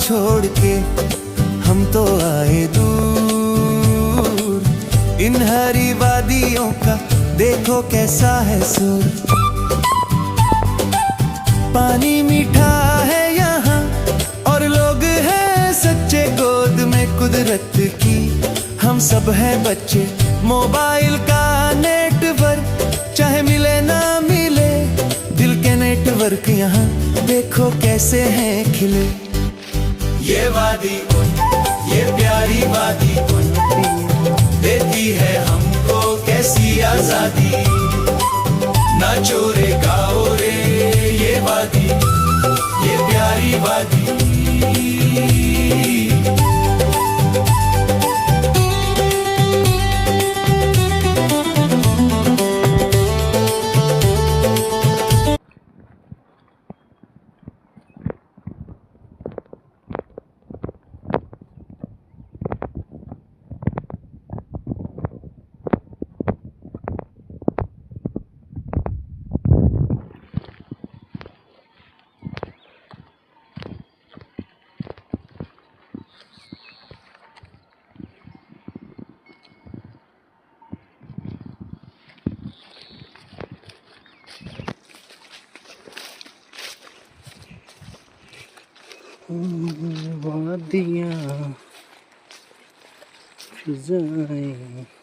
छोड़ के हम तो आए दूर। इन हरी वादियों का देखो कैसा है सुर। पानी मीठा है यहाँ और लोग हैं सच्चे, गोद में कुदरत की हम सब हैं बच्चे। मोबाइल का नेटवर्क चाहे मिले ना मिले, दिल के नेटवर्क यहाँ देखो कैसे हैं खिले। ये वादी ये प्यारी वादी देती है हमको कैसी आजादी। नाचो रे गाओ रे ये वादी, ये प्यारी वादी। वादियाँ फिजाएं